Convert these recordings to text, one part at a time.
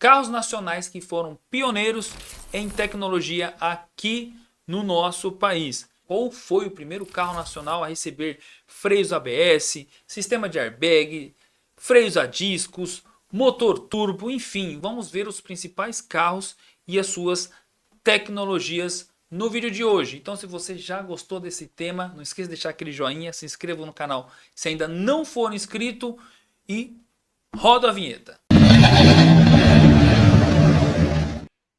carros nacionais que foram pioneiros em tecnologia aqui no nosso país. Qual foi o primeiro carro nacional a receber freios ABS, sistema de airbag, freios a discos, motor turbo, enfim, vamos ver os principais carros e as suas tecnologias no vídeo de hoje. Então, se você já gostou desse tema, não esqueça de deixar aquele joinha, se inscreva no canal se ainda não for inscrito e roda a vinheta.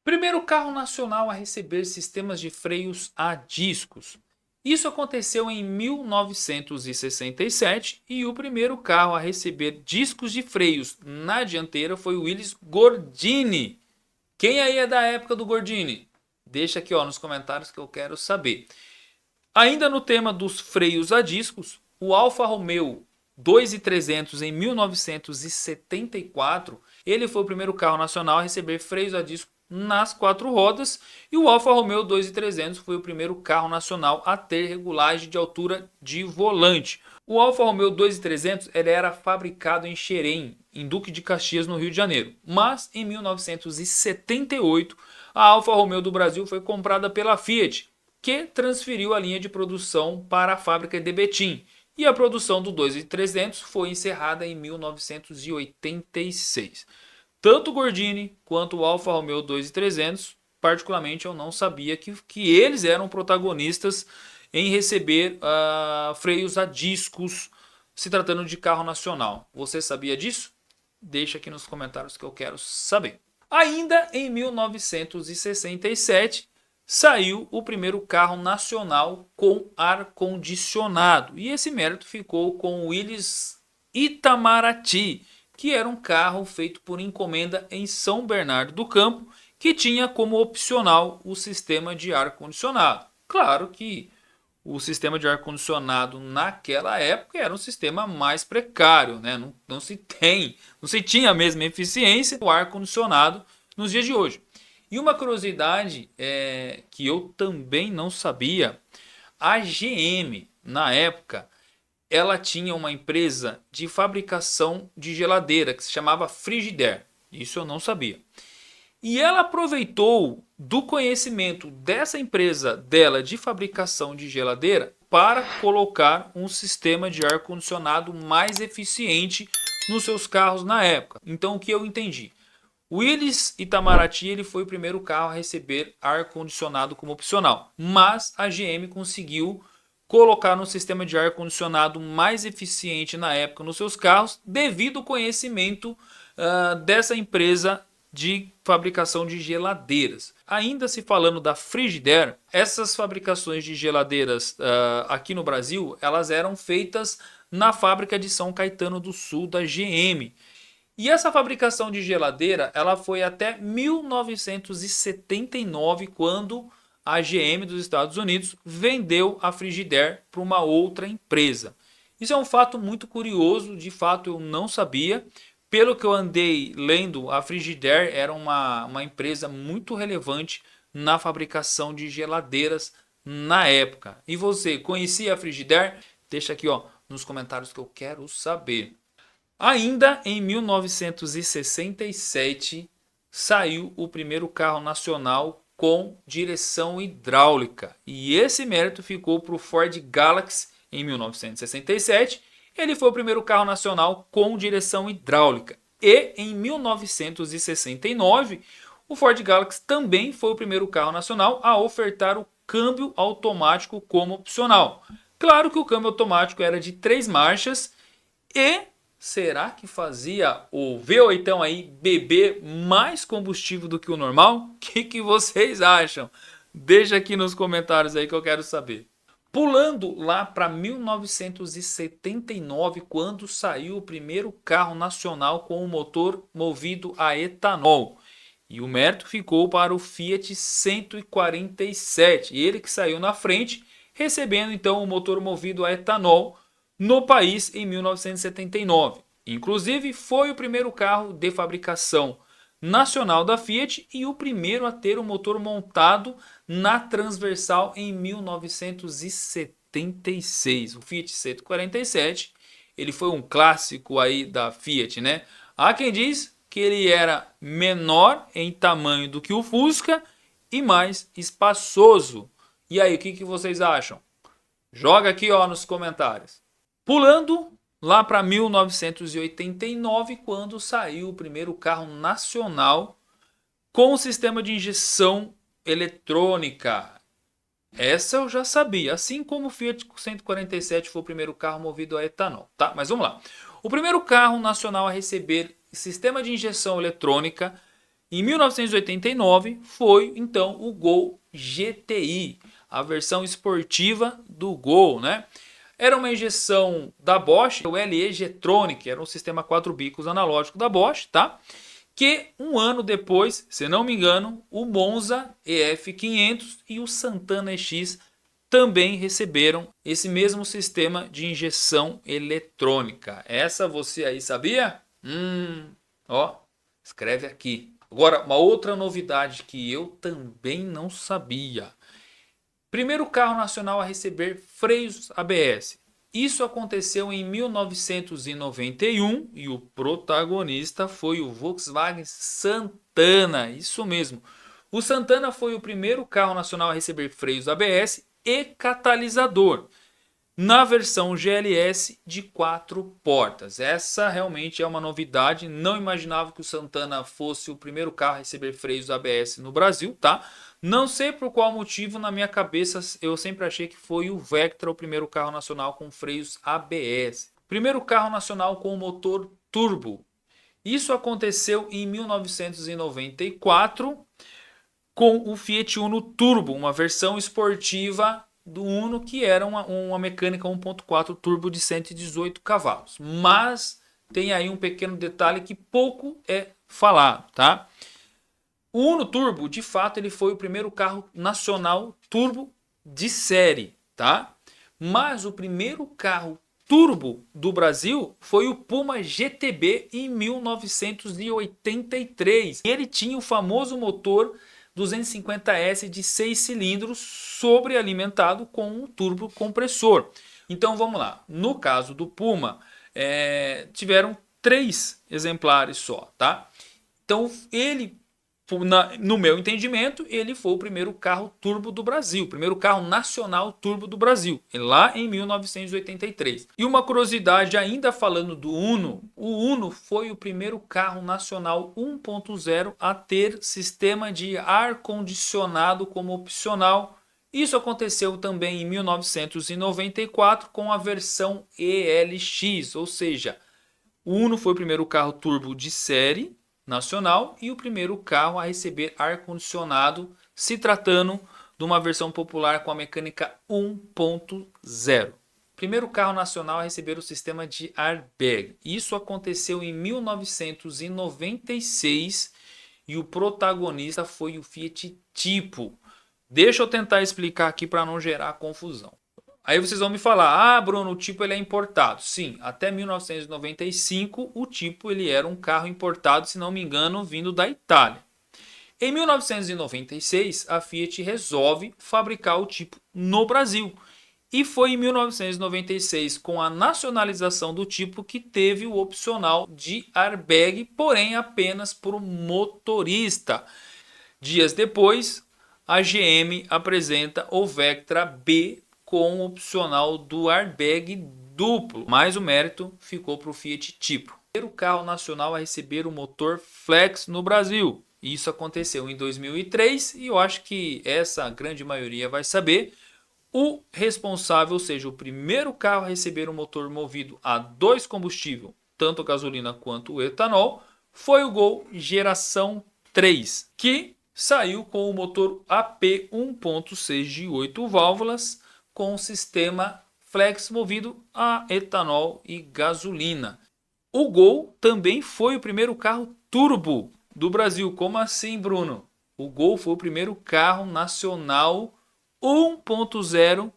Primeiro carro nacional a receber sistemas de freios a discos. Isso aconteceu em 1967 e o primeiro carro a receber discos de freios na dianteira foi o Willys Gordini. Quem aí é da época do Gordini? Deixa aqui nos comentários que eu quero saber. Ainda no tema dos freios a discos, o Alfa Romeo 2300 em 1974, ele foi o primeiro carro nacional a receber freios a disco nas quatro rodas, e o Alfa Romeo 2300 foi o primeiro carro nacional a ter regulagem de altura de volante. O Alfa Romeo 2300 ele era fabricado em Xerém, em Duque de Caxias, no Rio de Janeiro, mas em 1978 a Alfa Romeo do Brasil foi comprada pela Fiat, que transferiu a linha de produção para a fábrica de Betim, e a produção do 2300 foi encerrada em 1986. Tanto o Gordini quanto o Alfa Romeo 2300, particularmente eu não sabia que eles eram protagonistas em receber freios a discos, se tratando de carro nacional. Você sabia disso? Deixa aqui nos comentários que eu quero saber. Ainda em 1967, saiu o primeiro carro nacional com ar-condicionado. E esse mérito ficou com o Willys Itamaraty, que era um carro feito por encomenda em São Bernardo do Campo, que tinha como opcional o sistema de ar-condicionado. Claro que o sistema de ar-condicionado naquela época era um sistema mais precário, né? Não se tinha a mesma eficiência do ar-condicionado nos dias de hoje. E uma curiosidade que eu também não sabia, a GM na época ela tinha uma empresa de fabricação de geladeira que se chamava Frigidaire. Isso eu não sabia. E ela aproveitou do conhecimento dessa empresa dela de fabricação de geladeira para colocar um sistema de ar-condicionado mais eficiente nos seus carros na época. Então o que eu entendi? O Willys Itamaraty ele foi o primeiro carro a receber ar-condicionado como opcional, mas a GM conseguiu colocar um sistema de ar-condicionado mais eficiente na época nos seus carros devido ao conhecimento dessa empresa de fabricação de geladeiras. Ainda se falando da Frigidaire, essas fabricações de geladeiras aqui no Brasil, elas eram feitas na fábrica de São Caetano do Sul da GM. E essa fabricação de geladeira ela foi até 1979, quando a GM dos Estados Unidos vendeu a Frigidaire para uma outra empresa. Isso é um fato muito curioso, de fato eu não sabia. Pelo que eu andei lendo, a Frigidaire era uma empresa muito relevante na fabricação de geladeiras na época. E você conhecia a Frigidaire? Deixa aqui nos comentários que eu quero saber. Ainda em 1967 saiu o primeiro carro nacional com direção hidráulica, e esse mérito ficou para o Ford Galaxy em 1967. Ele foi o primeiro carro nacional com direção hidráulica, e em 1969 o Ford Galaxy também foi o primeiro carro nacional a ofertar o câmbio automático como opcional. Claro que o câmbio automático era de 3 marchas e será que fazia o V8 aí beber mais combustível do que o normal? O que vocês acham? Deixa aqui nos comentários aí que eu quero saber. Pulando lá para 1979, quando saiu o primeiro carro nacional com o motor movido a etanol. E o mérito ficou para o Fiat 147, ele que saiu na frente, recebendo então o motor movido a etanol no país em 1979. Inclusive foi o primeiro carro de fabricação nacional da Fiat e o primeiro a ter o motor montado na transversal em 1976. O Fiat 147, ele foi um clássico aí da Fiat, né? Há quem diz que ele era menor em tamanho do que o Fusca e mais espaçoso. E aí, o que vocês acham? Joga aqui, ó, nos comentários. Pulando lá para 1989, quando saiu o primeiro carro nacional com o sistema de injeção eletrônica. Essa eu já sabia, assim como o Fiat 147 foi o primeiro carro movido a etanol, tá? Mas vamos lá. O primeiro carro nacional a receber sistema de injeção eletrônica em 1989 foi então o Gol GTI, a versão esportiva do Gol, né? Era uma injeção da Bosch, o LE Getronic, era um sistema 4 bicos analógico da Bosch, tá? Que um ano depois, se não me engano, o Monza EF500 e o Santana EX também receberam esse mesmo sistema de injeção eletrônica. Essa você aí sabia? Ó, escreve aqui. Agora, uma outra novidade que eu também não sabia. Primeiro carro nacional a receber freios ABS. Isso aconteceu em 1991 e o protagonista foi o Volkswagen Santana. Isso mesmo. O Santana foi o primeiro carro nacional a receber freios ABS e catalisador na versão GLS de 4 portas. Essa realmente é uma novidade. Não imaginava que o Santana fosse o primeiro carro a receber freios ABS no Brasil, tá? Não sei por qual motivo, na minha cabeça eu sempre achei que foi o Vectra o primeiro carro nacional com freios ABS. Primeiro carro nacional com motor turbo. Isso aconteceu em 1994 com o Fiat Uno Turbo, uma versão esportiva do Uno que era uma mecânica 1.4 turbo de 118 cavalos. Mas tem aí um pequeno detalhe que pouco é falado, tá? O Uno Turbo, de fato, ele foi o primeiro carro nacional turbo de série, tá? Mas o primeiro carro turbo do Brasil foi o Puma GTB em 1983. Ele tinha o famoso motor 250S de 6 cilindros sobrealimentado com um turbo compressor. Então vamos lá. No caso do Puma, tiveram 3 exemplares só, tá? Então ele, no meu entendimento, ele foi o primeiro carro turbo do Brasil, o primeiro carro nacional turbo do Brasil, lá em 1983. E uma curiosidade ainda falando do Uno, o Uno foi o primeiro carro nacional 1.0 a ter sistema de ar-condicionado como opcional. Isso aconteceu também em 1994 com a versão ELX, ou seja, o Uno foi o primeiro carro turbo de série nacional e o primeiro carro a receber ar-condicionado, se tratando de uma versão popular com a mecânica 1.0. Primeiro carro nacional a receber o sistema de airbag. Isso aconteceu em 1996 e o protagonista foi o Fiat Tipo. Deixa eu tentar explicar aqui para não gerar confusão. Aí vocês vão me falar, Bruno, o Tipo ele é importado. Sim, até 1995 o Tipo ele era um carro importado, se não me engano, vindo da Itália. Em 1996 a Fiat resolve fabricar o Tipo no Brasil. E foi em 1996, com a nacionalização do Tipo, que teve o opcional de airbag, porém apenas para o motorista. Dias depois, a GM apresenta o Vectra B com o opcional do airbag duplo, mas o mérito ficou para o Fiat Tipo. O primeiro carro nacional a receber o motor flex no Brasil. Isso aconteceu em 2003 e eu acho que essa grande maioria vai saber. O responsável, ou seja, o primeiro carro a receber um motor movido a 2 combustível, tanto a gasolina quanto o etanol, foi o Gol geração 3, que saiu com o motor AP 1.6 de 8 válvulas, com o sistema flex movido a etanol e gasolina. O Gol também foi o primeiro carro turbo do Brasil. Como assim, Bruno? O Gol foi o primeiro carro nacional 1.0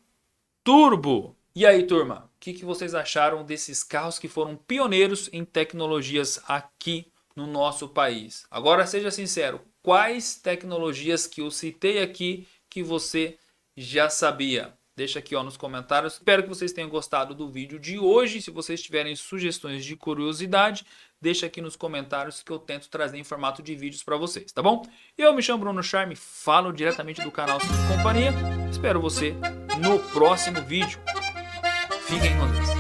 turbo. E aí, turma, o que vocês acharam desses carros que foram pioneiros em tecnologias aqui no nosso país? Agora seja sincero, quais tecnologias que eu citei aqui que você já sabia? Deixa aqui nos comentários. Espero que vocês tenham gostado do vídeo de hoje. Se vocês tiverem sugestões de curiosidade, deixa aqui nos comentários que eu tento trazer em formato de vídeos para vocês, tá bom? Eu me chamo Bruno Charme, falo diretamente do canal Cinco Companhia. Espero você no próximo vídeo. Fiquem com Deus.